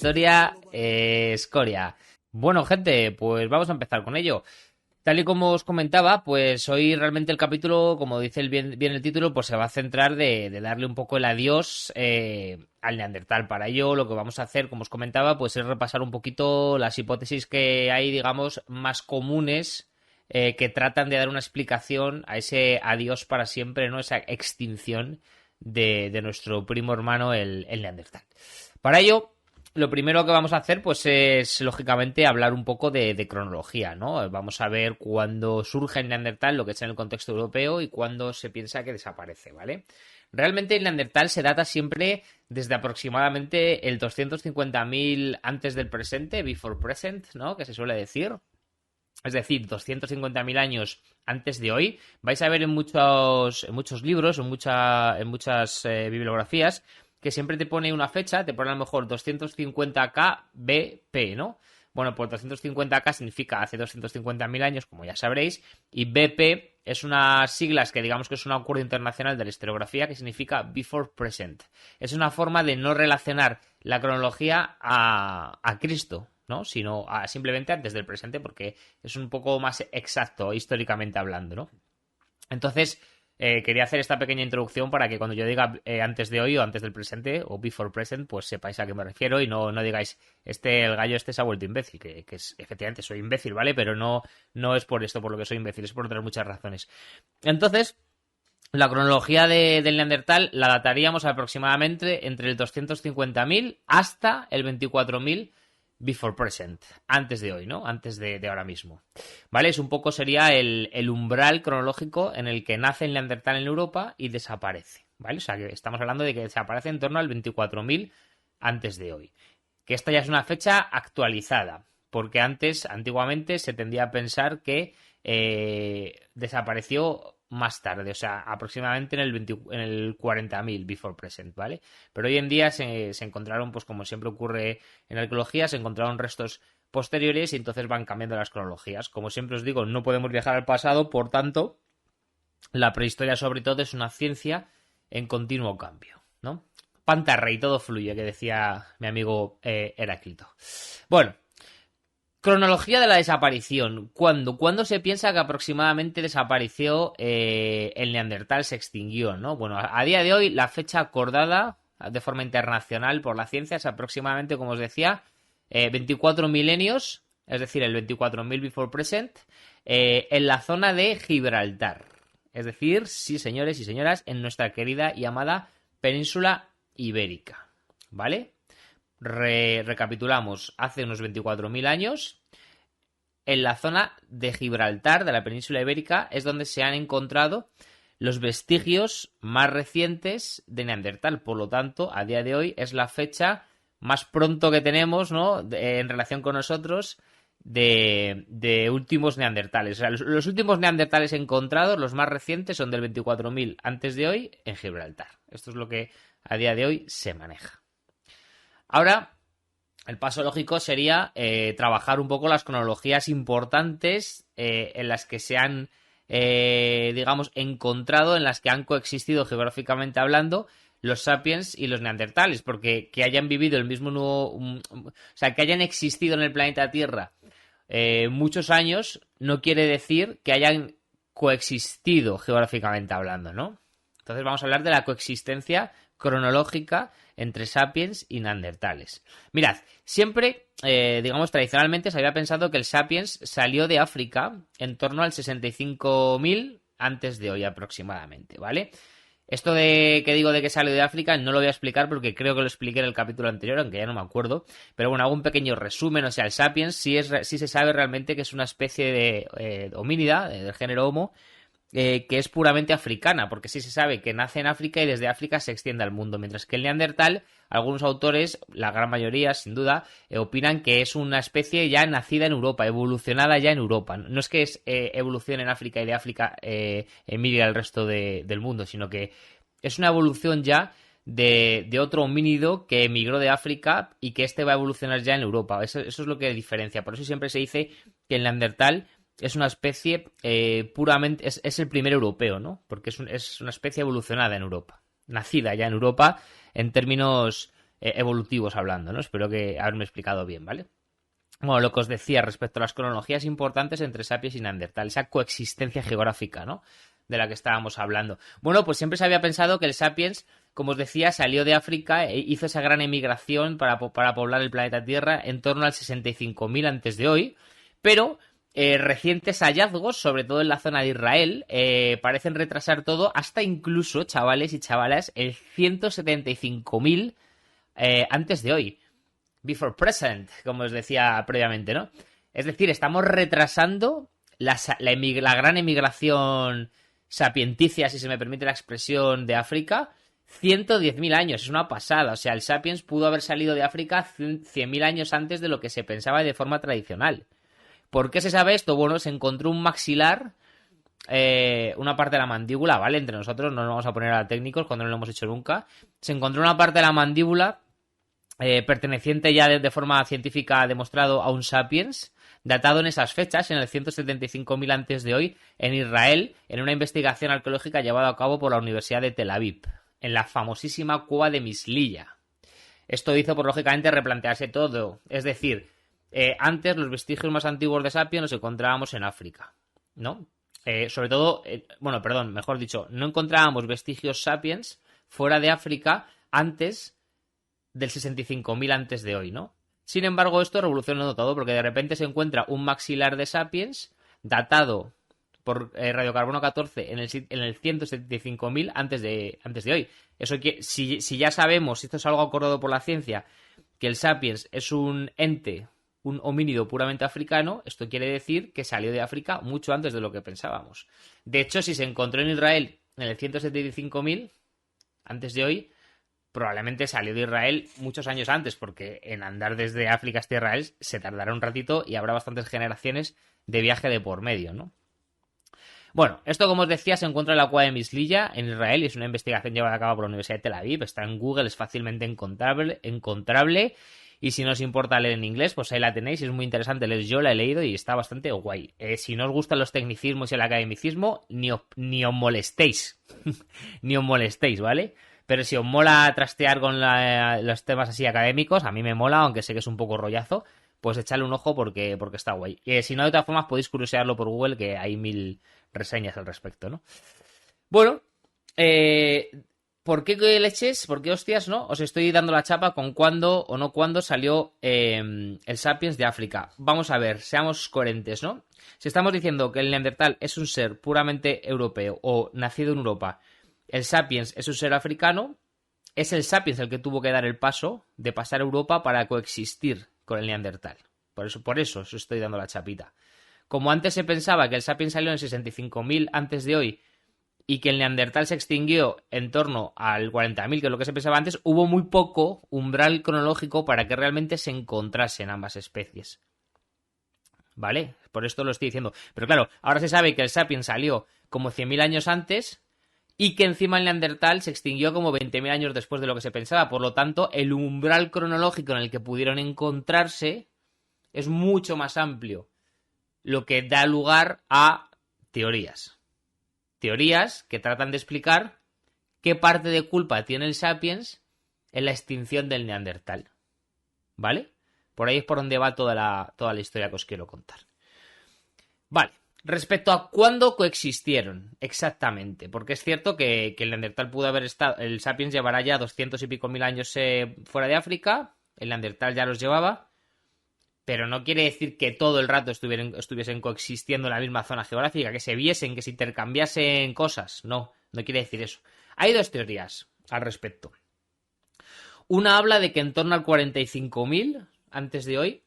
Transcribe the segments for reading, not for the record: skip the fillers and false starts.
historia escoria. Bueno, gente, pues vamos a empezar con ello. Tal y como os comentaba, pues hoy realmente el capítulo, como dice bien el título, pues se va a centrar de darle un poco el adiós al Neandertal. Para ello, lo que vamos a hacer, como os comentaba, pues es repasar un poquito las hipótesis que hay, digamos, más comunes que tratan de dar una explicación a ese adiós para siempre, ¿no? Esa extinción de nuestro primo hermano, el Neandertal. Para ello, lo primero que vamos a hacer, pues es, lógicamente, hablar un poco de cronología, ¿no? Vamos a ver cuándo surge el Neandertal, lo que es en el contexto europeo, y cuándo se piensa que desaparece, ¿vale? Realmente el Neandertal se data siempre desde aproximadamente el 250.000 antes del presente, before present, ¿no? Que se suele decir. Es decir, 250.000 años antes de hoy. Vais a ver en muchos libros, en muchas bibliografías, que siempre te pone una fecha, te pone a lo mejor 250K BP, ¿no? Bueno, pues 250K significa hace 250.000 años, como ya sabréis, y BP es unas siglas que digamos que es un acuerdo internacional de la historiografía que significa Before Present. Es una forma de no relacionar la cronología a Cristo, ¿no? Sino simplemente antes del presente, porque es un poco más exacto históricamente hablando, ¿no? Entonces, quería hacer esta pequeña introducción para que cuando yo diga antes de hoy o antes del presente o before present, pues sepáis a qué me refiero y no digáis, el gallo se ha vuelto imbécil, que es, efectivamente soy imbécil, ¿vale? Pero no es por esto por lo que soy imbécil, es por otras muchas razones. Entonces, la cronología del Neandertal la dataríamos aproximadamente entre el 250.000 hasta el 24.000 before present, antes de hoy, ¿no? Antes de ahora mismo. ¿Vale? Es un poco sería el umbral cronológico en el que nace el Neandertal en Europa y desaparece, ¿vale? O sea, que estamos hablando de que desaparece en torno al 24.000 antes de hoy. Que esta ya es una fecha actualizada, porque antiguamente se tendía a pensar que desapareció más tarde, o sea, aproximadamente en el 40.000 before present, ¿vale? Pero hoy en día se encontraron, pues como siempre ocurre en arqueología, se encontraron restos posteriores y entonces van cambiando las cronologías. Como siempre os digo, no podemos viajar al pasado, por tanto, la prehistoria sobre todo es una ciencia en continuo cambio, ¿no? Pantarrey, todo fluye, que decía mi amigo Heráclito. Bueno, cronología de la desaparición. ¿Cuándo se piensa que aproximadamente desapareció el Neandertal, se extinguió, ¿no? Bueno, a día de hoy la fecha acordada de forma internacional por la ciencia es aproximadamente, como os decía, 24 milenios, es decir, el 24.000 before present, en la zona de Gibraltar. Es decir, sí, señores y señoras, en nuestra querida y amada península ibérica, ¿vale? Recapitulamos, hace unos 24.000 años, en la zona de Gibraltar, de la península ibérica, es donde se han encontrado los vestigios más recientes de Neandertal. Por lo tanto, a día de hoy es la fecha más pronto que tenemos, ¿no? En relación con nosotros, de últimos neandertales. O sea, los últimos neandertales encontrados, los más recientes, son del 24.000 antes de hoy en Gibraltar. Esto es lo que a día de hoy se maneja. Ahora, el paso lógico sería trabajar un poco las cronologías importantes en las que se han, digamos, encontrado, en las que han coexistido geográficamente hablando los sapiens y los neandertales, porque que hayan vivido el mismo o sea, que hayan existido en el planeta Tierra muchos años no quiere decir que hayan coexistido geográficamente hablando, ¿no? Entonces vamos a hablar de la coexistencia cronológica entre sapiens y neandertales. Mirad, siempre, digamos, tradicionalmente se había pensado que el sapiens salió de África en torno al 65.000 antes de hoy aproximadamente, ¿vale? Esto de que digo de que salió de África no lo voy a explicar porque creo que lo expliqué en el capítulo anterior, aunque ya no me acuerdo. Pero bueno, hago un pequeño resumen. O sea, el sapiens sí se sabe realmente que es una especie de homínida del género Homo, que es puramente africana, porque sí se sabe que nace en África y desde África se extiende al mundo, mientras que el neandertal, algunos autores, la gran mayoría sin duda, opinan que es una especie ya nacida en Europa, evolucionada ya en Europa. No es que evolucione en África y de África emigre al resto del mundo, sino que es una evolución ya de otro homínido que emigró de África y que este va a evolucionar ya en Europa. Eso es lo que diferencia. Por eso siempre se dice que el neandertal es una especie puramente... Es el primer europeo, ¿no? Porque es una especie evolucionada en Europa. Nacida ya en Europa en términos evolutivos hablando, ¿no? Espero que haberme explicado bien, ¿vale? Bueno, lo que os decía respecto a las cronologías importantes entre Sapiens y Neandertal, esa coexistencia geográfica, ¿no? De la que estábamos hablando. Bueno, pues siempre se había pensado que el Sapiens, como os decía, salió de África e hizo esa gran emigración para poblar el planeta Tierra en torno al 65.000 antes de hoy, pero recientes hallazgos, sobre todo en la zona de Israel, parecen retrasar todo hasta incluso, chavales y chavalas, el 175.000 antes de hoy. Before present, como os decía previamente, ¿no? Es decir, estamos retrasando la gran emigración sapienticia, si se me permite la expresión, de África, 110.000 años. Es una pasada. O sea, el Sapiens pudo haber salido de África 100.000 años antes de lo que se pensaba de forma tradicional. ¿Por qué se sabe esto? Bueno, se encontró un maxilar, una parte de la mandíbula, ¿vale? Entre nosotros, no nos vamos a poner a técnicos cuando no lo hemos hecho nunca. Se encontró una parte de la mandíbula perteneciente ya de forma científica demostrado a un Sapiens, datado en esas fechas, en el 175.000 antes de hoy, en Israel, en una investigación arqueológica llevada a cabo por la Universidad de Tel Aviv, en la famosísima cueva de Mislilla. Esto hizo, por lógicamente, replantearse todo. Es decir, antes los vestigios más antiguos de Sapiens los encontrábamos en África, ¿no? Sobre todo, bueno, perdón, mejor dicho, no encontrábamos vestigios Sapiens fuera de África antes del 65.000 antes de hoy, ¿no? Sin embargo, esto revolucionó todo porque de repente se encuentra un maxilar de Sapiens datado por radiocarbono 14 en el 175.000 antes de hoy. Eso que si ya sabemos, si esto es algo acordado por la ciencia, que el Sapiens es un ente, un homínido puramente africano, esto quiere decir que salió de África mucho antes de lo que pensábamos. De hecho, si se encontró en Israel en el 175.000 antes de hoy, probablemente salió de Israel muchos años antes, porque en andar desde África hasta Israel se tardará un ratito y habrá bastantes generaciones de viaje de por medio, ¿no? Bueno, esto, como os decía, se encuentra en la cueva de Mislilla, en Israel, y es una investigación llevada a cabo por la Universidad de Tel Aviv. Está en Google, es fácilmente encontrable. Y si no os importa leer en inglés, pues ahí la tenéis, es muy interesante. Yo la he leído y está bastante guay. Si no os gustan los tecnicismos y el academicismo, ni os molestéis. Ni os molestéis, ¿vale? Pero si os mola trastear con los temas así académicos, a mí me mola, aunque sé que es un poco rollazo, pues echarle un ojo porque está guay. Si no, de todas formas, podéis curiosearlo por Google, que hay 1000 reseñas al respecto, ¿no? Bueno, ¿por qué leches? ¿Por qué hostias, no? Os estoy dando la chapa con cuándo o no cuándo salió el Sapiens de África. Vamos a ver, seamos coherentes, ¿no? Si estamos diciendo que el Neandertal es un ser puramente europeo o nacido en Europa, el Sapiens es un ser africano, es el Sapiens el que tuvo que dar el paso de pasar a Europa para coexistir con el Neandertal. Por eso os estoy dando la chapita. Como antes se pensaba que el Sapiens salió en 65.000 antes de hoy y que el Neandertal se extinguió en torno al 40.000, que es lo que se pensaba antes, hubo muy poco umbral cronológico para que realmente se encontrasen ambas especies. ¿Vale? Por esto lo estoy diciendo. Pero claro, ahora se sabe que el Sapiens salió como 100.000 años antes y que encima el Neandertal se extinguió como 20.000 años después de lo que se pensaba. Por lo tanto, el umbral cronológico en el que pudieron encontrarse es mucho más amplio, lo que da lugar a teorías. Teorías que tratan de explicar qué parte de culpa tiene el Sapiens en la extinción del Neandertal. ¿Vale? Por ahí es por donde va toda la historia que os quiero contar. Vale. Respecto a cuándo coexistieron exactamente, porque es cierto que el Neandertal pudo haber estado, el Sapiens llevará ya 200 y pico mil años fuera de África, el Neandertal ya los llevaba, pero no quiere decir que todo el rato estuviesen coexistiendo en la misma zona geográfica, que se viesen, que se intercambiasen cosas, no quiere decir eso. Hay dos teorías al respecto. Una habla de que en torno al 45.000 antes de hoy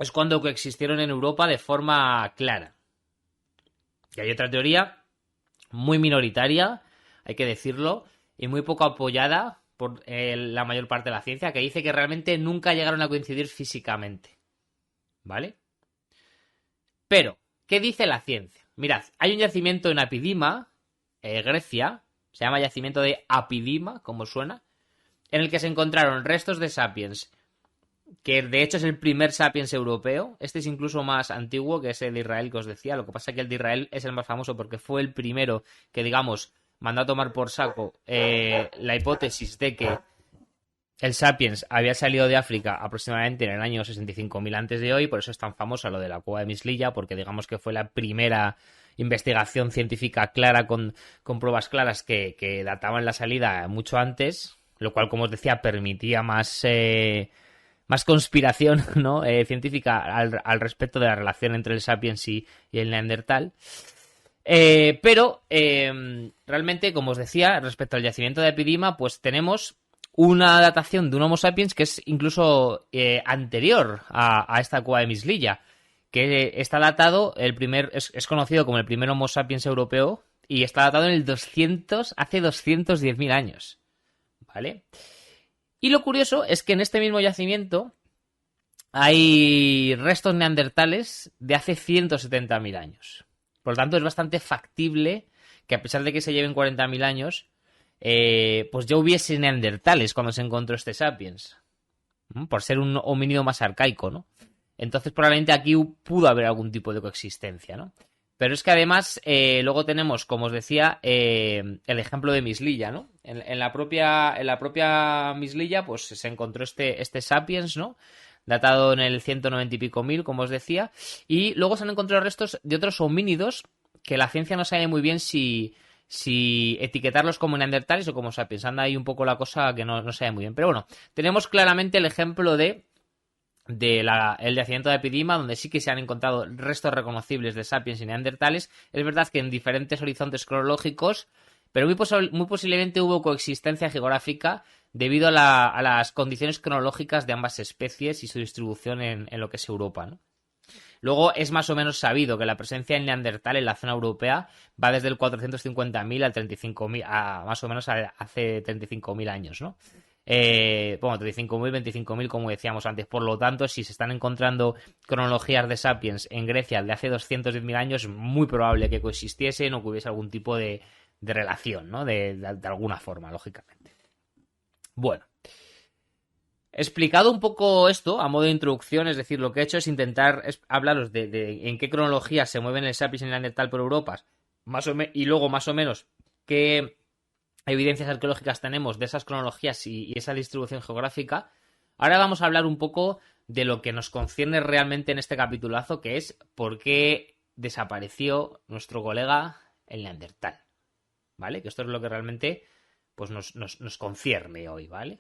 es cuando coexistieron en Europa de forma clara. Y hay otra teoría muy minoritaria, hay que decirlo, y muy poco apoyada por la mayor parte de la ciencia, que dice que realmente nunca llegaron a coincidir físicamente. ¿Vale? Pero, ¿qué dice la ciencia? Mirad, hay un yacimiento en Apidima, Grecia, se llama yacimiento de Apidima, como suena, en el que se encontraron restos de sapiens, que de hecho es el primer sapiens europeo. Este es incluso más antiguo que ese de Israel que os decía. Lo que pasa es que el de Israel es el más famoso porque fue el primero que, digamos, mandó a tomar por saco la hipótesis de que el Sapiens había salido de África aproximadamente en el año 65.000 antes de hoy, por eso es tan famosa lo de la cueva de Mislilla, porque digamos que fue la primera investigación científica clara con pruebas claras que databan la salida mucho antes, lo cual, como os decía, permitía más conspiración, ¿no? Científica al respecto de la relación entre el Sapiens y el Neandertal. Pero realmente, como os decía, respecto al yacimiento de Epidima, pues tenemos una datación de un Homo sapiens que es incluso anterior a esta cueva de Mislilla, que está datado, es conocido como el primer Homo sapiens europeo y está datado en el hace 210.000 años, ¿vale? Y lo curioso es que en este mismo yacimiento hay restos neandertales de hace 170.000 años. Por lo tanto, es bastante factible que a pesar de que se lleven 40.000 años, pues ya hubiese neandertales cuando se encontró este sapiens. Por ser un homínido más arcaico, ¿no? Entonces, probablemente aquí pudo haber algún tipo de coexistencia, ¿no? Pero es que además, luego tenemos, como os decía, el ejemplo de Mislilla, ¿no? En la propia Mislilla, pues se encontró este sapiens, ¿no? Datado en el 190 y pico mil, como os decía. Y luego se han encontrado restos de otros homínidos que la ciencia no sabe muy bien si etiquetarlos como neandertales o como sapiens. Anda ahí un poco la cosa que no sabe muy bien. Pero bueno, tenemos claramente el ejemplo del yacimiento de Epidima, donde sí que se han encontrado restos reconocibles de sapiens y neandertales. Es verdad que en diferentes horizontes cronológicos, pero muy posiblemente hubo coexistencia geográfica debido a las condiciones cronológicas de ambas especies y su distribución en lo que es Europa, ¿no? Luego es más o menos sabido que la presencia en neandertal en la zona europea va desde el 450.000 al 35.000, más o menos hace 35.000 años, ¿no? Bueno, 35.000, 25.000, como decíamos antes. Por lo tanto, si se están encontrando cronologías de sapiens en Grecia de hace 210.000 años, es muy probable que coexistiesen o que hubiese algún tipo de relación, ¿no? De alguna forma, lógicamente. Bueno, explicado un poco esto a modo de introducción, es decir, lo que he hecho es intentar hablaros de en qué cronología se mueven el sapiens y el neandertal por Europa, y luego más o menos qué evidencias arqueológicas tenemos de esas cronologías y esa distribución geográfica. Ahora vamos a hablar un poco de lo que nos concierne realmente en este capitulazo, que es por qué desapareció nuestro colega el neandertal, ¿vale? Que esto es lo que realmente pues nos concierne hoy, ¿vale?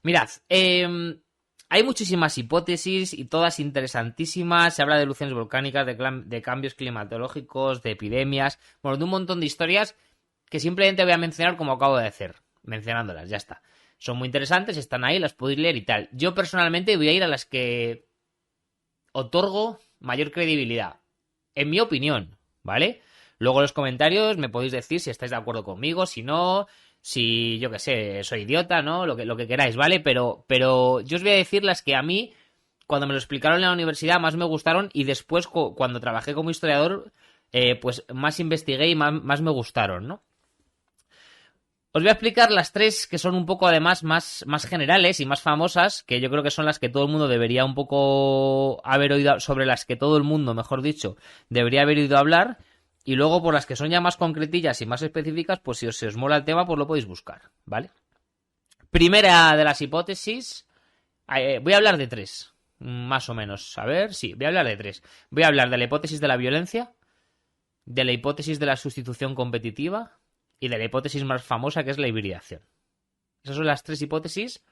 Mirad, hay muchísimas hipótesis y todas interesantísimas. Se habla de erupciones volcánicas, de cambios climatológicos, de epidemias, bueno, de un montón de historias que simplemente voy a mencionar como acabo de hacer, mencionándolas, ya está. Son muy interesantes, están ahí, las podéis leer y tal. Yo personalmente voy a ir a las que otorgo mayor credibilidad, en mi opinión, ¿vale? Luego en los comentarios me podéis decir si estáis de acuerdo conmigo, si no, si yo que sé, soy idiota, ¿no? Lo que queráis, ¿vale? Pero yo os voy a decir las que a mí, cuando me lo explicaron en la universidad, más me gustaron y después cuando trabajé como historiador, pues más investigué y más me gustaron, ¿no? Os voy a explicar las tres que son un poco además más generales y más famosas, que yo creo que son las que todo el mundo debería un poco haber oído, sobre las que todo el mundo, mejor dicho, debería haber oído hablar, y luego por las que son ya más concretillas y más específicas, pues si os mola el tema, pues lo podéis buscar, ¿vale? Primera de las hipótesis, voy a hablar de tres, más o menos, a ver, sí, voy a hablar de tres. Voy a hablar de la hipótesis de la violencia, de la hipótesis de la sustitución competitiva, y de la hipótesis más famosa, que es la hibridación. Esas son las tres hipótesis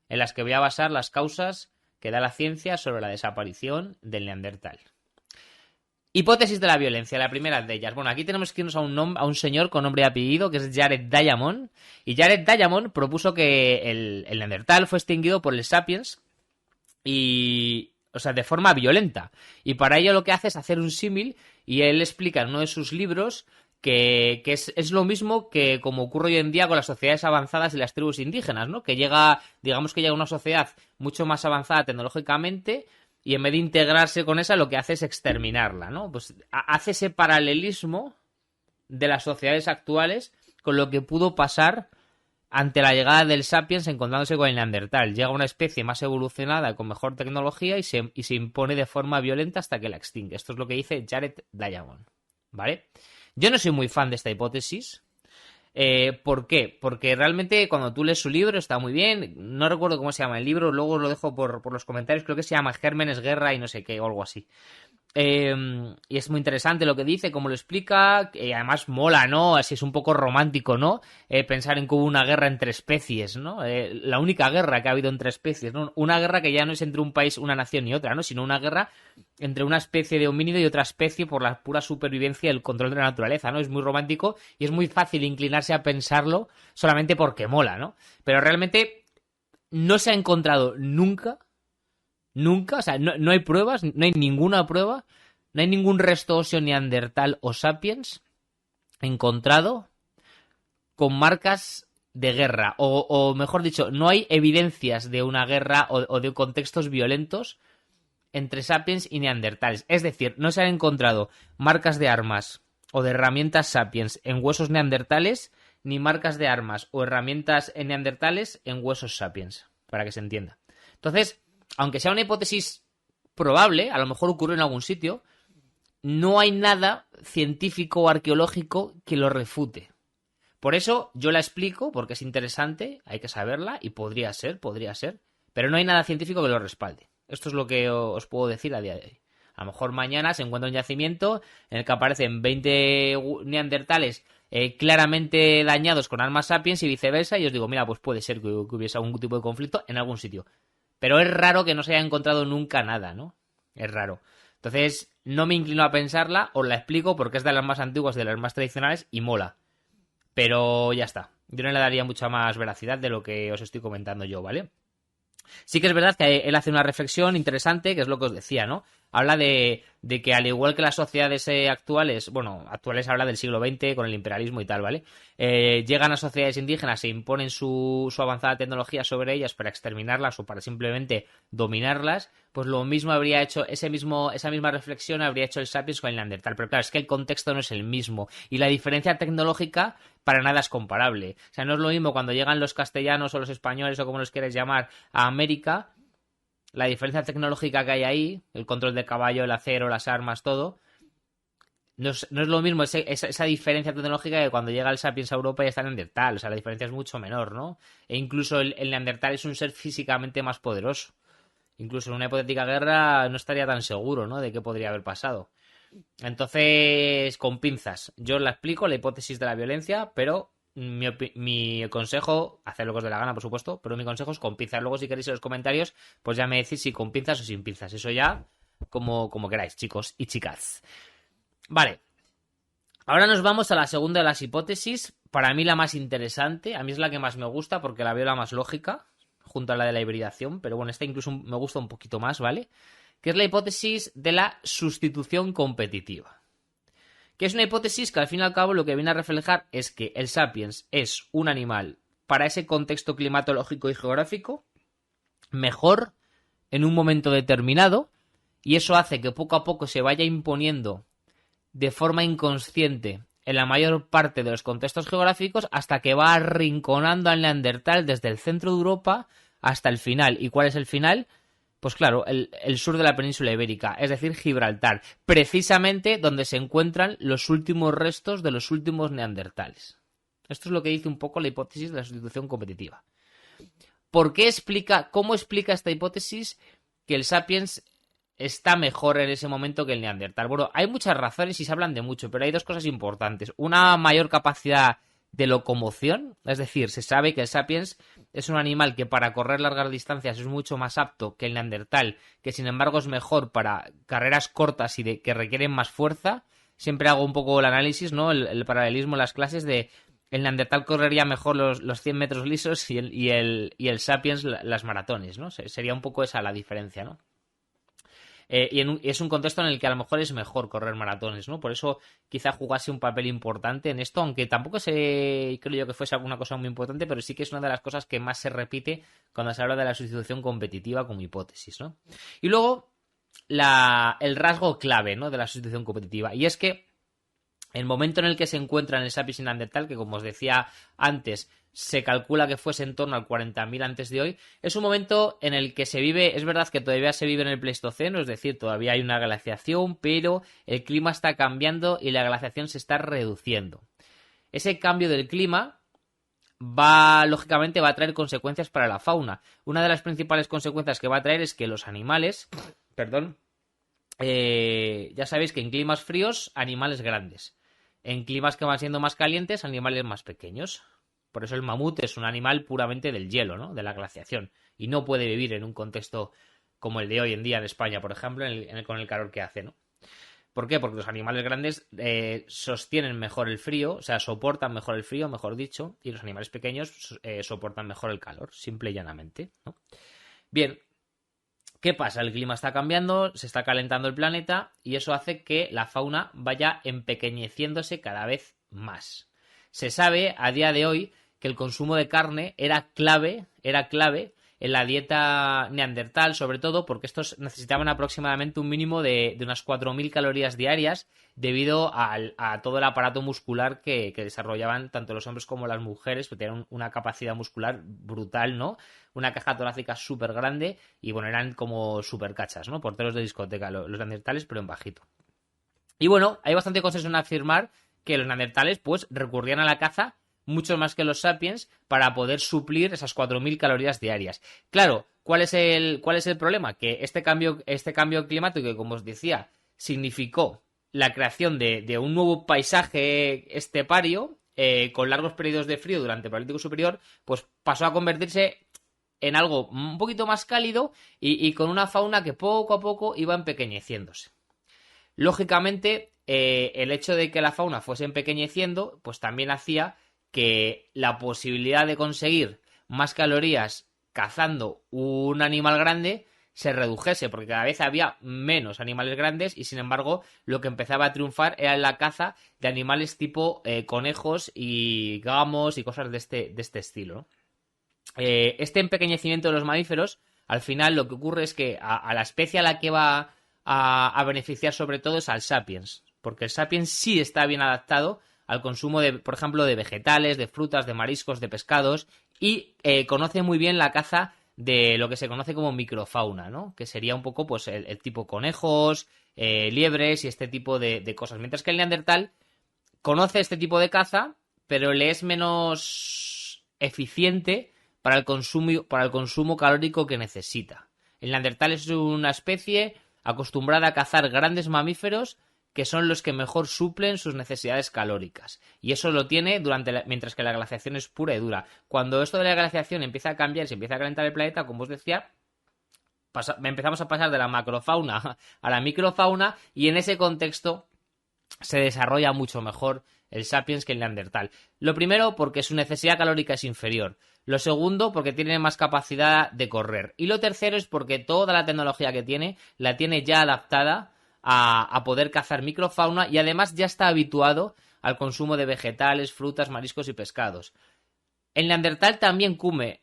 en las que voy a basar las causas que da la ciencia sobre la desaparición del neandertal. Hipótesis de la violencia, la primera de ellas. Bueno, aquí tenemos que irnos a un señor con nombre y apellido, que es Jared Diamond. Y Jared Diamond propuso que el neandertal fue extinguido por el sapiens o sea, de forma violenta. Y para ello lo que hace es hacer un símil, y él explica en uno de sus libros que es lo mismo que como ocurre hoy en día con las sociedades avanzadas y las tribus indígenas, ¿no? Que digamos que llega una sociedad mucho más avanzada tecnológicamente y en vez de integrarse con esa, lo que hace es exterminarla, ¿no? Pues hace ese paralelismo de las sociedades actuales con lo que pudo pasar ante la llegada del sapiens encontrándose con el neandertal. Llega una especie más evolucionada, con mejor tecnología y se impone de forma violenta hasta que la extingue. Esto es lo que dice Jared Diamond, ¿vale? Yo no soy muy fan de esta hipótesis. ¿Por qué? Porque realmente cuando tú lees su libro está muy bien. No recuerdo cómo se llama el libro, luego lo dejo por los comentarios. Creo que se llama Gérmenes, Guerra y no sé qué, o algo así. Y es muy interesante lo que dice, cómo lo explica, además mola, ¿no? Así es un poco romántico, ¿no? Pensar en que hubo una guerra entre especies, ¿no? La única guerra que ha habido entre especies, ¿no? Una guerra que ya no es entre un país, una nación y otra, ¿no? Sino una guerra entre una especie de homínido y otra especie por la pura supervivencia y el control de la naturaleza, ¿no? Es muy romántico y es muy fácil inclinarse a pensarlo solamente porque mola, ¿no? Pero realmente no se ha encontrado nunca. Nunca, o sea, no hay pruebas, no hay ninguna prueba, no hay ningún resto óseo neandertal o sapiens encontrado con marcas de guerra, o mejor dicho, no hay evidencias de una guerra o de contextos violentos entre sapiens y neandertales. Es decir, no se han encontrado marcas de armas o de herramientas sapiens en huesos neandertales, ni marcas de armas o herramientas neandertales en huesos sapiens, para que se entienda. Entonces, aunque sea una hipótesis probable, a lo mejor ocurrió en algún sitio, no hay nada científico o arqueológico que lo refute. Por eso yo la explico, porque es interesante, hay que saberla, y podría ser, pero no hay nada científico que lo respalde. Esto es lo que os puedo decir a día de hoy. A lo mejor mañana se encuentra un yacimiento en el que aparecen 20 neandertales claramente dañados con armas sapiens y viceversa, y os digo, mira, pues puede ser que hubiese algún tipo de conflicto en algún sitio. Pero es raro que no se haya encontrado nunca nada, ¿no? Es raro. Entonces, no me inclino a pensarla, os la explico porque es de las más antiguas, de las más tradicionales y mola. Pero ya está. Yo no le daría mucha más veracidad de lo que os estoy comentando yo, ¿vale? Sí que es verdad que él hace una reflexión interesante, que es lo que os decía, ¿no? Habla de que al igual que las sociedades actuales, bueno, actuales habla del siglo XX con el imperialismo y tal, ¿vale? Llegan a sociedades indígenas e imponen su avanzada tecnología sobre ellas para exterminarlas o para simplemente dominarlas, pues lo mismo habría hecho, esa misma reflexión habría hecho el Sapiens con el Neandertal. Pero claro, es que el contexto no es el mismo y la diferencia tecnológica para nada es comparable. O sea, no es lo mismo cuando llegan los castellanos o los españoles o como los quieres llamar a América, la diferencia tecnológica que hay ahí, el control del caballo, el acero, las armas, todo, no es lo mismo esa diferencia tecnológica que cuando llega el Sapiens a Europa y está el Neandertal. O sea, la diferencia es mucho menor, ¿no? E incluso el Neandertal es un ser físicamente más poderoso. Incluso en una hipotética guerra no estaría tan seguro, ¿no? De qué podría haber pasado. Entonces, con pinzas. Yo la explico, la hipótesis de la violencia, pero mi consejo, hacer lo que os dé la gana, por supuesto, pero mi consejo es con pinzas. Luego, si queréis en los comentarios, pues ya me decís si con pinzas o sin pinzas. Eso ya como queráis, chicos y chicas. Vale. Ahora nos vamos a la segunda de las hipótesis. Para mí la más interesante. A mí es la que más me gusta porque la veo la más lógica, junto a la de la hibridación. Pero bueno, esta incluso me gusta un poquito más, ¿vale? Que es la hipótesis de la sustitución competitiva. Que es una hipótesis que al fin y al cabo lo que viene a reflejar es que el Sapiens es un animal para ese contexto climatológico y geográfico mejor en un momento determinado, y eso hace que poco a poco se vaya imponiendo de forma inconsciente en la mayor parte de los contextos geográficos hasta que va arrinconando al Neandertal desde el centro de Europa hasta el final. ¿Y cuál es el final? Pues claro, el sur de la península ibérica, es decir, Gibraltar, precisamente donde se encuentran los últimos restos de los últimos neandertales. Esto es lo que dice un poco la hipótesis de la sustitución competitiva. ¿Cómo explica esta hipótesis que el Sapiens está mejor en ese momento que el Neandertal? Bueno, hay muchas razones y se hablan de mucho, pero hay dos cosas importantes. Una mayor capacidad de locomoción, es decir, se sabe que el Sapiens es un animal que para correr largas distancias es mucho más apto que el Neandertal, que sin embargo es mejor para carreras cortas y que requieren más fuerza. Siempre hago un poco el análisis, ¿no? El paralelismo en las clases de el Neandertal correría mejor los 100 metros lisos y el Sapiens las maratones, ¿no? Sería un poco esa la diferencia, ¿no? Y es un contexto en el que a lo mejor es mejor correr maratones, ¿no? Por eso quizá jugase un papel importante en esto, aunque tampoco creo yo que fuese alguna cosa muy importante, pero sí que es una de las cosas que más se repite cuando se habla de la sustitución competitiva como hipótesis, ¿no? Y luego, el rasgo clave, ¿no? De la sustitución competitiva, y es que el momento en el que se encuentra en el Sapiens Neandertal, que como os decía antes, se calcula que fuese en torno al 40.000 antes de hoy, es un momento en el que se vive, es verdad que todavía se vive en el Pleistoceno, es decir, todavía hay una glaciación, pero el clima está cambiando y la glaciación se está reduciendo. ese cambio del clima lógicamente va a traer consecuencias para la fauna. Una de las principales consecuencias que va a traer es que los animales, perdón, ya sabéis que en climas fríos, animales grandes. En climas que van siendo más calientes, animales más pequeños. Por eso el mamut es un animal puramente del hielo, ¿no? De la glaciación. Y no puede vivir en un contexto como el de hoy en día en España, por ejemplo, con el calor que hace, ¿no? ¿Por qué? Porque los animales grandes sostienen mejor el frío, o sea, soportan mejor el frío, mejor dicho, y los animales pequeños soportan mejor el calor, simple y llanamente, ¿no? Bien, ¿qué pasa? El clima está cambiando, se está calentando el planeta y eso hace que la fauna vaya empequeñeciéndose cada vez más. Se sabe a día de hoy que el consumo de carne era clave en la dieta neandertal, sobre todo porque estos necesitaban aproximadamente un mínimo de unas 4.000 calorías diarias debido a todo el aparato muscular que desarrollaban tanto los hombres como las mujeres, que tenían una capacidad muscular brutal, ¿no? Una caja torácica súper grande y, bueno, eran como súper cachas, ¿no? Porteros de discoteca, los neandertales, pero en bajito. Y, bueno, hay bastante consenso en afirmar que los neandertales, pues, recurrían a la caza mucho más que los sapiens para poder suplir esas 4.000 calorías diarias. Claro, ¿cuál es el problema? Que este cambio climático, que como os decía, significó la creación de un nuevo paisaje estepario, con largos periodos de frío durante el Paleolítico Superior, pues pasó a convertirse en algo un poquito más cálido y con una fauna que poco a poco iba empequeñeciéndose. Lógicamente, el hecho de que la fauna fuese empequeñeciendo, pues también hacía que la posibilidad de conseguir más calorías cazando un animal grande se redujese, porque cada vez había menos animales grandes y, sin embargo, lo que empezaba a triunfar era la caza de animales tipo conejos y gamos y cosas de este estilo, ¿no? Este empequeñecimiento de los mamíferos, al final lo que ocurre es que a la especie a la que va a beneficiar sobre todo es al sapiens, porque el sapiens sí está bien adaptado al consumo de, por ejemplo, de vegetales, de frutas, de mariscos, de pescados, y conoce muy bien la caza de lo que se conoce como microfauna, ¿no? Que sería un poco, pues, el tipo conejos, liebres y este tipo de cosas. Mientras que el neandertal conoce este tipo de caza, pero le es menos eficiente para el consumo calórico que necesita. El neandertal es una especie acostumbrada a cazar grandes mamíferos que son los que mejor suplen sus necesidades calóricas. Y eso lo tiene mientras que la glaciación es pura y dura. Cuando esto de la glaciación empieza a cambiar y se empieza a calentar el planeta, como os decía, empezamos a pasar de la macrofauna a la microfauna, y en ese contexto se desarrolla mucho mejor el sapiens que el neandertal. Lo primero, porque su necesidad calórica es inferior. Lo segundo, porque tiene más capacidad de correr. Y lo tercero es porque toda la tecnología que tiene, la tiene ya adaptada a poder cazar microfauna, y además ya está habituado al consumo de vegetales, frutas, mariscos y pescados. El neandertal también come,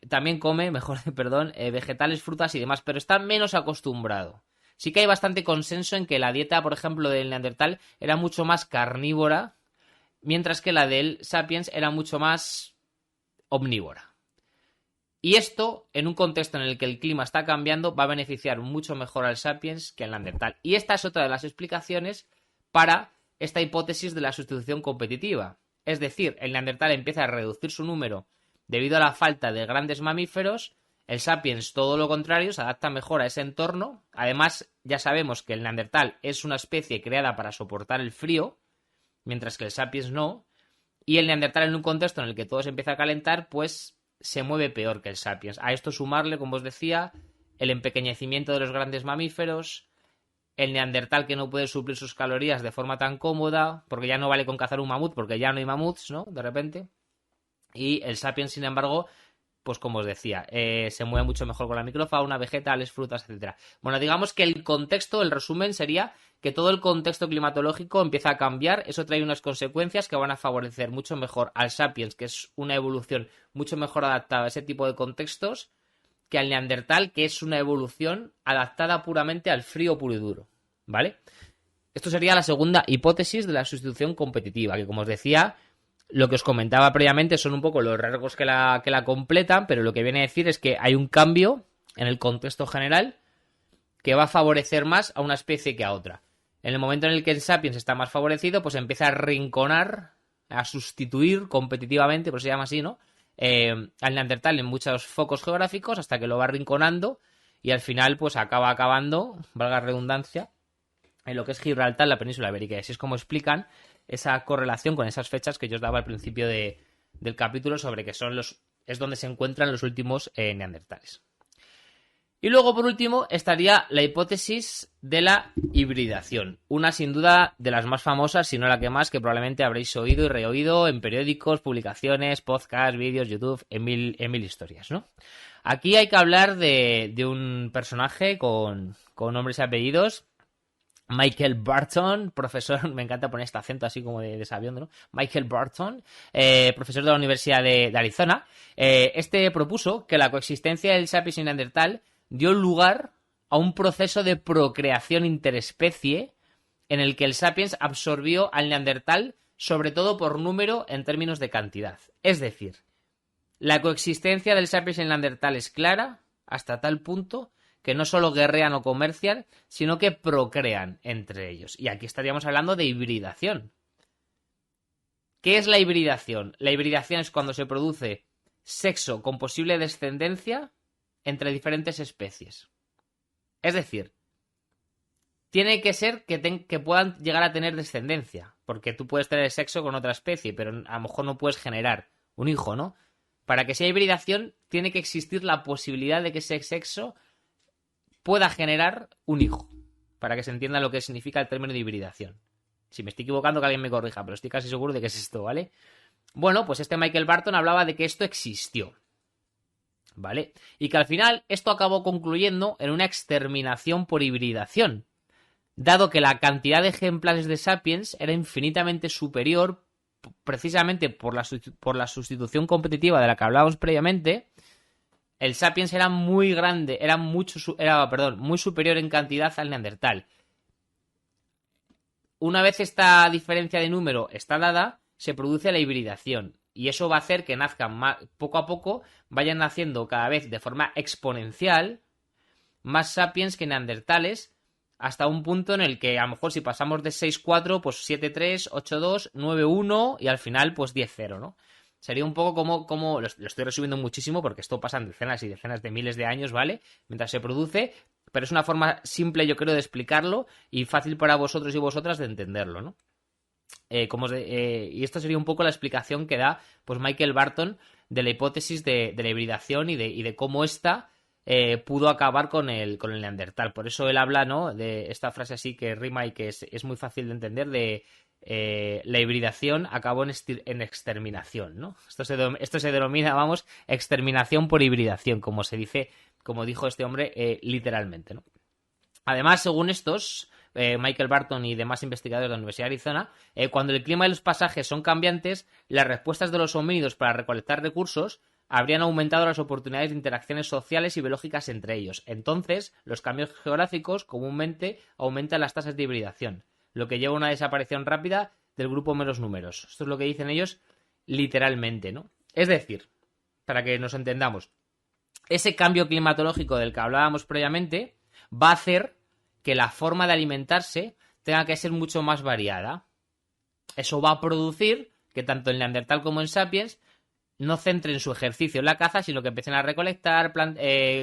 vegetales, frutas y demás, pero está menos acostumbrado. Sí que hay bastante consenso en que la dieta, por ejemplo, del neandertal era mucho más carnívora, mientras que la del sapiens era mucho más omnívora. Y esto, en un contexto en el que el clima está cambiando, va a beneficiar mucho mejor al sapiens que al neandertal. Y esta es otra de las explicaciones para esta hipótesis de la sustitución competitiva. Es decir, el neandertal empieza a reducir su número debido a la falta de grandes mamíferos. El sapiens, todo lo contrario, se adapta mejor a ese entorno. Además, ya sabemos que el neandertal es una especie creada para soportar el frío, mientras que el sapiens no. Y el neandertal, en un contexto en el que todo se empieza a calentar, pues se mueve peor que el sapiens. A esto sumarle, como os decía, el empequeñecimiento de los grandes mamíferos, el neandertal que no puede suplir sus calorías de forma tan cómoda, porque ya no vale con cazar un mamut, porque ya no hay mamuts, ¿no? De repente. Y el sapiens, sin embargo, pues como os decía, se mueve mucho mejor con la microfauna, vegetales, frutas, etcétera. Bueno, digamos que el contexto, el resumen sería que todo el contexto climatológico empieza a cambiar. Eso trae unas consecuencias que van a favorecer mucho mejor al sapiens, que es una evolución mucho mejor adaptada a ese tipo de contextos, que al neandertal, que es una evolución adaptada puramente al frío puro y duro, ¿vale? Esto sería la segunda hipótesis de la sustitución competitiva, que, como os decía, lo que os comentaba previamente son un poco los rasgos que la completan, pero lo que viene a decir es que hay un cambio en el contexto general que va a favorecer más a una especie que a otra. En el momento en el que el sapiens está más favorecido, pues empieza a rinconar a sustituir competitivamente, por eso se llama así, ¿no? Al Neandertal en muchos focos geográficos hasta que lo va arrinconando y al final pues acaba acabando, valga la redundancia, en lo que es Gibraltar, la península ibérica. Y así es como explican esa correlación con esas fechas que yo os daba al principio del capítulo sobre que es donde se encuentran los últimos neandertales. Y luego, por último, estaría la hipótesis de la hibridación. Una, sin duda, de las más famosas, si no la que más, que probablemente habréis oído y reoído en periódicos, publicaciones, podcasts, vídeos, YouTube, en mil historias, ¿no? Aquí hay que hablar de un personaje con nombres y apellidos. Michael Barton, profesor, me encanta poner este acento así como de sabiondo, ¿no? Michael Barton, profesor de la Universidad de Arizona. Este propuso que la coexistencia del sapiens y neandertal dio lugar a un proceso de procreación interespecie en el que el sapiens absorbió al neandertal sobre todo por número en términos de cantidad. Es decir, la coexistencia del sapiens y el neandertal es clara hasta tal punto que no solo guerrean o comercian, sino que procrean entre ellos. Y aquí estaríamos hablando de hibridación. ¿Qué es la hibridación? La hibridación es cuando se produce sexo con posible descendencia entre diferentes especies. Es decir, tiene que ser que puedan llegar a tener descendencia, porque tú puedes tener sexo con otra especie, pero a lo mejor no puedes generar un hijo, ¿no? Para que sea hibridación, tiene que existir la posibilidad de que ese sexo pueda generar un hijo, para que se entienda lo que significa el término de hibridación. Si me estoy equivocando, que alguien me corrija, pero estoy casi seguro de que es esto, ¿vale? Bueno, pues este Michael Barton hablaba de que esto existió, ¿vale? Y que al final esto acabó concluyendo en una exterminación por hibridación, dado que la cantidad de ejemplares de Sapiens era infinitamente superior precisamente por la sustitución competitiva de la que hablábamos previamente. El Sapiens era muy grande, era muy superior en cantidad al Neandertal. Una vez esta diferencia de número está dada, se produce la hibridación. Y eso va a hacer que nazcan poco a poco, vayan naciendo cada vez de forma exponencial más Sapiens que Neandertales, hasta un punto en el que a lo mejor si pasamos de 6,4, pues 7,3, 8,2, 9,1 y al final pues 10,0, ¿no? Sería un poco como lo estoy resumiendo muchísimo porque esto pasa en decenas y decenas de miles de años, ¿vale? Mientras se produce, pero es una forma simple, yo creo, de explicarlo y fácil para vosotros y vosotras de entenderlo, ¿no? Y esto sería un poco la explicación que da pues Michael Barton de la hipótesis de la hibridación y de cómo esta pudo acabar con el Neandertal. Por eso él habla, ¿no?, de esta frase así que rima y que es muy fácil de entender, de la hibridación acabó en exterminación, ¿no? Esto se denomina, vamos, exterminación por hibridación, como se dice, como dijo este hombre literalmente, ¿no? Además, según estos, Michael Barton y demás investigadores de la Universidad de Arizona, cuando el clima y los pasajes son cambiantes, las respuestas de los homínidos para recolectar recursos habrían aumentado las oportunidades de interacciones sociales y biológicas entre ellos. Entonces, los cambios geográficos comúnmente aumentan las tasas de hibridación, lo que lleva a una desaparición rápida del grupo menos números. Esto es lo que dicen ellos literalmente, ¿no? Es decir, para que nos entendamos, ese cambio climatológico del que hablábamos previamente va a hacer que la forma de alimentarse tenga que ser mucho más variada. Eso va a producir que tanto el Neandertal como el Sapiens no centren su ejercicio en la caza, sino que empiecen a recolectar,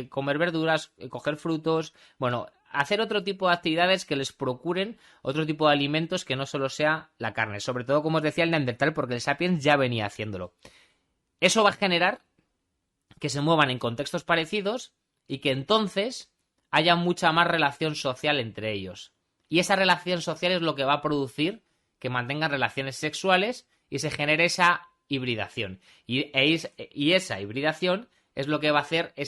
comer verduras, coger frutos, bueno, hacer otro tipo de actividades que les procuren otro tipo de alimentos que no solo sea la carne. Sobre todo, como os decía, el Neandertal, porque el Sapiens ya venía haciéndolo. Eso va a generar que se muevan en contextos parecidos y que entonces haya mucha más relación social entre ellos. Y esa relación social es lo que va a producir que mantengan relaciones sexuales y se genere esa hibridación. Y esa hibridación es lo que va a hacer que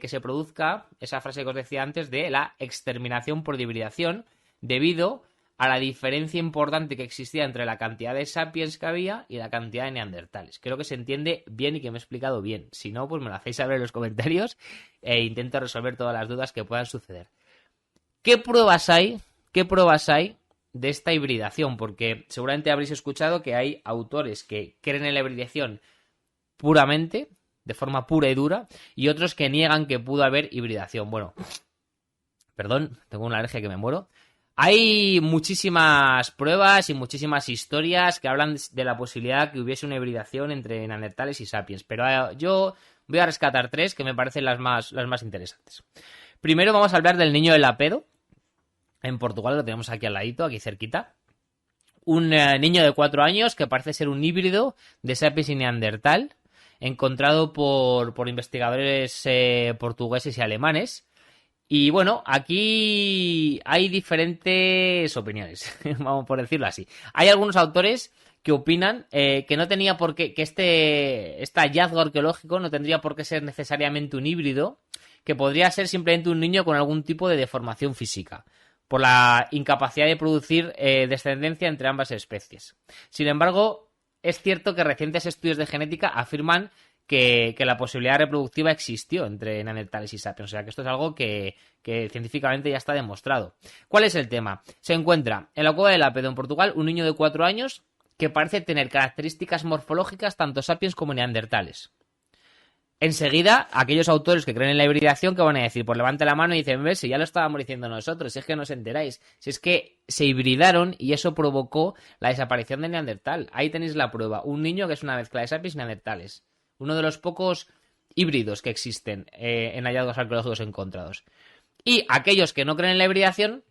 se produzca esa frase que os decía antes de la exterminación por hibridación, debido a la diferencia importante que existía entre la cantidad de sapiens que había y la cantidad de neandertales. Creo que se entiende bien y que me he explicado bien. Si no, pues me lo hacéis saber en los comentarios e intento resolver todas las dudas que puedan suceder. ¿Qué pruebas hay de esta hibridación? Porque seguramente habréis escuchado que hay autores que creen en la hibridación puramente, de forma pura y dura, y otros que niegan que pudo haber hibridación. Bueno, perdón, tengo una alergia que me muero. Hay muchísimas pruebas y muchísimas historias que hablan de la posibilidad de que hubiese una hibridación entre neandertales y sapiens, pero yo voy a rescatar 3 que me parecen las más interesantes. Primero vamos a hablar del niño de Lapedo. En Portugal lo tenemos aquí al ladito, aquí cerquita. Un niño de 4 años que parece ser un híbrido de sapiens y neandertal, encontrado por investigadores portugueses y alemanes. Y bueno, aquí hay diferentes opiniones, vamos por decirlo así. Hay algunos autores que opinan que no tenía por qué, que este hallazgo arqueológico no tendría por qué ser necesariamente un híbrido, que podría ser simplemente un niño con algún tipo de deformación física, por la incapacidad de producir descendencia entre ambas especies. Sin embargo, es cierto que recientes estudios de genética afirman que la posibilidad reproductiva existió entre neandertales y sapiens. O sea que esto es algo que científicamente ya está demostrado. ¿Cuál es el tema? Se encuentra en la cueva de Lapedo, en Portugal, un niño de 4 años que parece tener características morfológicas tanto sapiens como neandertales. Enseguida, aquellos autores que creen en la hibridación, que van a decir, pues levante la mano y dicen, ves, si ya lo estábamos diciendo nosotros, si es que no os enteráis, si es que se hibridaron y eso provocó la desaparición de Neandertal. Ahí tenéis la prueba, un niño que es una mezcla de sapiens y neandertales. Uno de los pocos híbridos que existen en hallazgos arqueológicos encontrados. Y aquellos que no creen en la hibridación,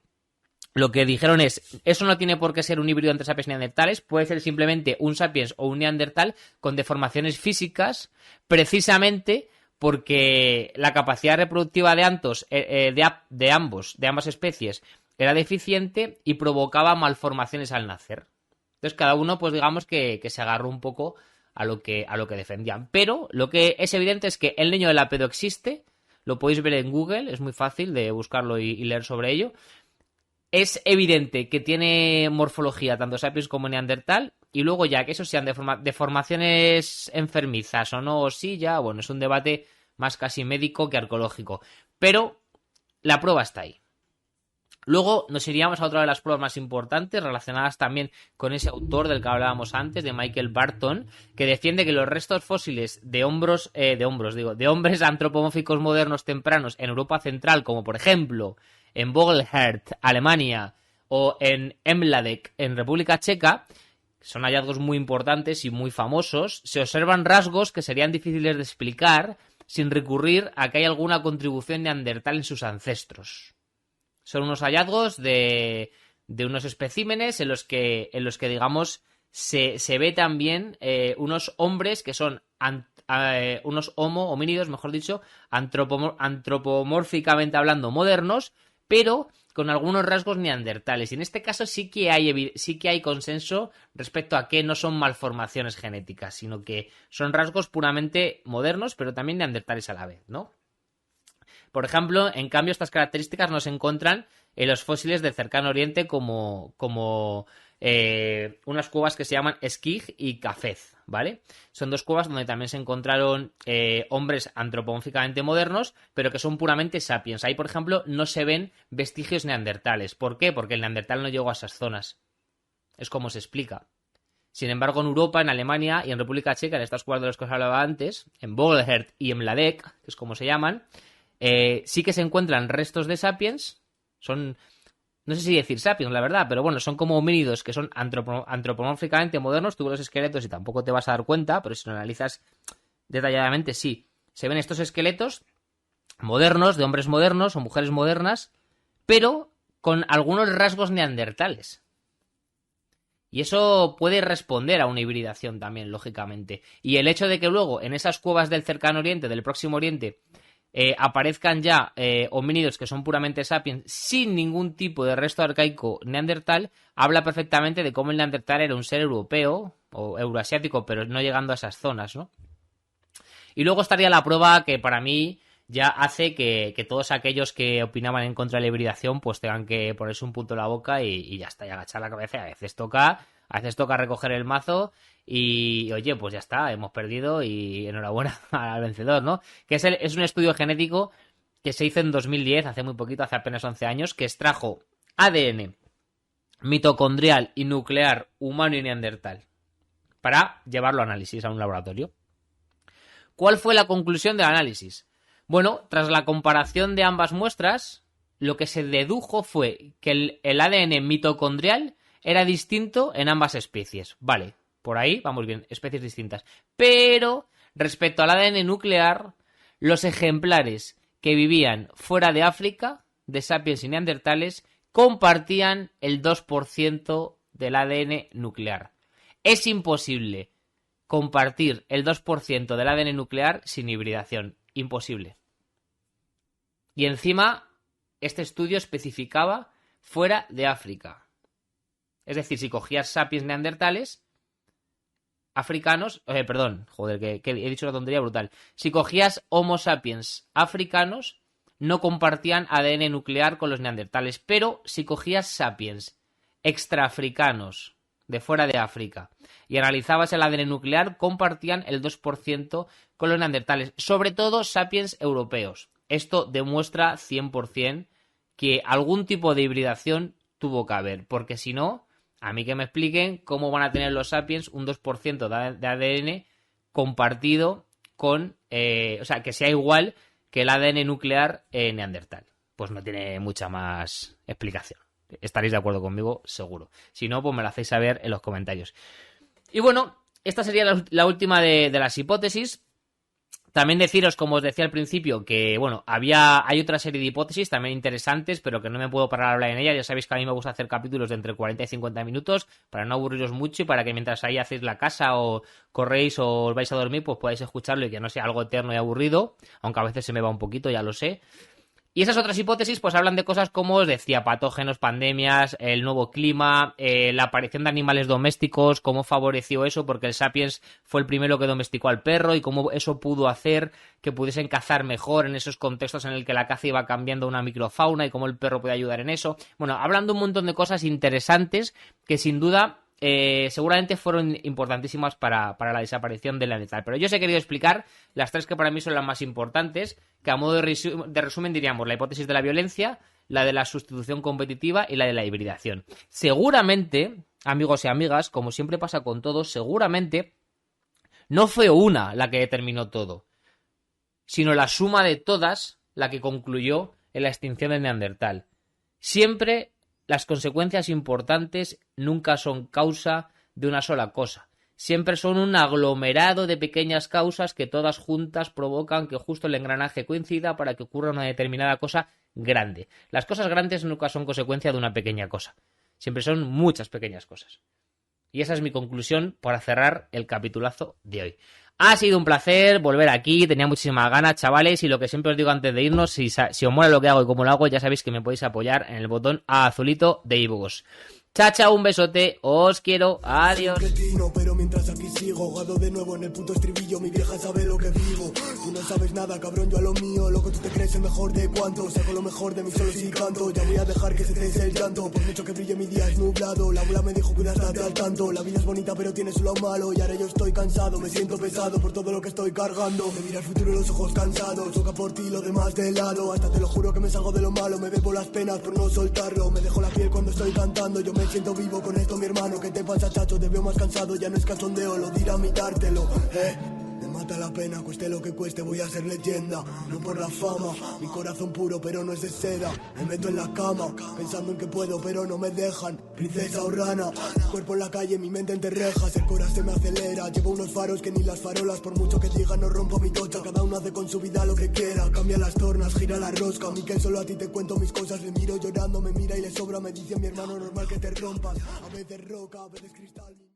lo que dijeron es, eso no tiene por qué ser un híbrido entre sapiens y neandertales, puede ser simplemente un sapiens o un neandertal con deformaciones físicas, precisamente porque la capacidad reproductiva de ambas especies era deficiente y provocaba malformaciones al nacer. Entonces cada uno, pues digamos que se agarró un poco a lo que defendían. Pero lo que es evidente es que el niño de Lapedo existe, lo podéis ver en Google, es muy fácil de buscarlo y leer sobre ello. Es evidente que tiene morfología tanto sapiens como neandertal, y luego ya que eso sean deformaciones enfermizas o no, o sí, ya, bueno, es un debate más casi médico que arqueológico. Pero la prueba está ahí. Luego nos iríamos a otra de las pruebas más importantes, relacionadas también con ese autor del que hablábamos antes, de Michael Barton, que defiende que los restos fósiles de hombres antropomórficos modernos tempranos en Europa Central, como por ejemplo en Vogelhert, Alemania, o en Emladec, en República Checa, son hallazgos muy importantes y muy famosos, se observan rasgos que serían difíciles de explicar sin recurrir a que hay alguna contribución neandertal en sus ancestros. Son unos hallazgos de unos especímenes en los que digamos, se ve también unos hombres que son unos homínidos, mejor dicho, antropomórficamente hablando, modernos, pero con algunos rasgos neandertales. Y en este caso sí que hay consenso respecto a que no son malformaciones genéticas, sino que son rasgos puramente modernos, pero también neandertales a la vez, ¿no? Por ejemplo, en cambio, estas características no se encuentran en los fósiles del Cercano Oriente como unas cuevas que se llaman Esquig y Cafez, ¿vale? Son dos cuevas donde también se encontraron hombres antropomórficamente modernos, pero que son puramente sapiens. Ahí, por ejemplo, no se ven vestigios neandertales. ¿Por qué? Porque el neandertal no llegó a esas zonas. Es como se explica. Sin embargo, en Europa, en Alemania y en República Checa, en estas cuevas de las que os hablaba antes, en Vogelhert y en Mladek, que es como se llaman, sí que se encuentran restos de sapiens. Son, no sé si decir sapiens, la verdad, pero bueno, son como homínidos que son antropomórficamente modernos. Tú ves los esqueletos y tampoco te vas a dar cuenta, pero si lo analizas detalladamente, sí. Se ven estos esqueletos modernos, de hombres modernos o mujeres modernas, pero con algunos rasgos neandertales. Y eso puede responder a una hibridación también, lógicamente. Y el hecho de que luego en esas cuevas del Cercano Oriente, del Próximo Oriente, aparezcan ya homínidos que son puramente sapiens sin ningún tipo de resto arcaico neandertal, habla perfectamente de cómo el neandertal era un ser europeo o euroasiático, pero no llegando a esas zonas, ¿no? Y luego estaría la prueba que para mí ya hace que todos aquellos que opinaban en contra de la hibridación pues tengan que ponerse un punto en la boca y ya está, y agachar la cabeza. A veces toca recoger el mazo y oye, pues ya está, hemos perdido y enhorabuena al vencedor, ¿no? Que es un estudio genético que se hizo en 2010, hace muy poquito, hace apenas 11 años, que extrajo ADN mitocondrial y nuclear humano y neandertal para llevarlo a análisis a un laboratorio. ¿Cuál fue la conclusión del análisis? Bueno, tras la comparación de ambas muestras, lo que se dedujo fue que el ADN mitocondrial era distinto en ambas especies. Vale, por ahí vamos bien, especies distintas. Pero respecto al ADN nuclear, los ejemplares que vivían fuera de África, de sapiens y neandertales, compartían el 2% del ADN nuclear. Es imposible compartir el 2% del ADN nuclear sin hibridación. Imposible. Y encima, este estudio especificaba fuera de África. Es decir, si cogías sapiens neandertales, africanos... que he dicho una tontería brutal. Si cogías Homo sapiens africanos, no compartían ADN nuclear con los neandertales. Pero si cogías sapiens extraafricanos de fuera de África y analizabas el ADN nuclear, compartían el 2% con los neandertales. Sobre todo sapiens europeos. Esto demuestra 100% que algún tipo de hibridación tuvo que haber. Porque si no, a mí que me expliquen cómo van a tener los sapiens un 2% de ADN compartido con... o sea, que sea igual que el ADN nuclear neandertal. Pues no tiene mucha más explicación. Estaréis de acuerdo conmigo, seguro. Si no, pues me lo hacéis saber en los comentarios. Y bueno, esta sería la última de las hipótesis. También deciros, como os decía al principio, que bueno, hay otra serie de hipótesis también interesantes, pero que no me puedo parar a hablar en ellas. Ya sabéis que a mí me gusta hacer capítulos de entre 40 y 50 minutos para no aburriros mucho y para que mientras ahí hacéis la casa o corréis o os vais a dormir, pues podáis escucharlo y que no sea algo eterno y aburrido, aunque a veces se me va un poquito, ya lo sé. Y esas otras hipótesis pues hablan de cosas como os decía, patógenos, pandemias, el nuevo clima, la aparición de animales domésticos, cómo favoreció eso, porque el Sapiens fue el primero que domesticó al perro y cómo eso pudo hacer que pudiesen cazar mejor en esos contextos en el que la caza iba cambiando una microfauna y cómo el perro puede ayudar en eso. Bueno, hablando un montón de cosas interesantes que sin duda... seguramente fueron importantísimas para la desaparición del neandertal. Pero yo os he querido explicar las tres que para mí son las más importantes, que a modo de resumen diríamos la hipótesis de la violencia, la de la sustitución competitiva y la de la hibridación. Seguramente, amigos y amigas, como siempre pasa con todos, seguramente no fue una la que determinó todo, sino la suma de todas la que concluyó en la extinción del neandertal. Siempre las consecuencias importantes nunca son causa de una sola cosa. Siempre son un aglomerado de pequeñas causas que todas juntas provocan que justo el engranaje coincida para que ocurra una determinada cosa grande. Las cosas grandes nunca son consecuencia de una pequeña cosa. Siempre son muchas pequeñas cosas. Y esa es mi conclusión para cerrar el capitulazo de hoy. Ha sido un placer volver aquí, tenía muchísimas ganas, chavales, y lo que siempre os digo antes de irnos, si os mola lo que hago y cómo lo hago, ya sabéis que me podéis apoyar en el botón azulito de iVoox. Chao, chao, un besote, os quiero, adiós. Pero mientras aquí sigo, ahogado de nuevo en el puto estribillo, mi vieja sabe lo que vivo. Tú no sabes nada, cabrón, yo a lo mío, loco, tú te crees el mejor de cuanto. Saco lo mejor de mí solo si canto, ya voy a dejar que se te des el llanto. Por mucho que brille mi día es nublado, la abuela me dijo cuida, estate al tanto. La vida es bonita pero tiene su lado malo, y ahora yo estoy cansado, me siento pesado por todo lo que estoy cargando. Me mira el futuro y los ojos cansados, toca por ti lo demás de lado. Hasta te lo juro que me salgo de lo malo, me bebo las penas por no soltarlo. Me dejo la piel cuando estoy cantando, yo me siento vivo con esto, mi hermano. ¿Qué te pasa, chacho? Te veo más cansado, ya no es cachondeo, lo dirá a mí dártelo, Me mata la pena, cueste lo que cueste, voy a ser leyenda. No por la fama, mi corazón puro pero no es de seda. Me meto en la cama, pensando en que puedo pero no me dejan. Princesa o rana, cuerpo en la calle, mi mente entre rejas. El corazón se me acelera, llevo unos faros que ni las farolas. Por mucho que digan no rompo mi tocha, cada uno hace con su vida lo que quiera. Cambia las tornas, gira la rosca, Miquel, solo a ti te cuento mis cosas. Le miro llorando, me mira y le sobra, me dice mi hermano normal que te rompas. A veces roca, a veces cristal.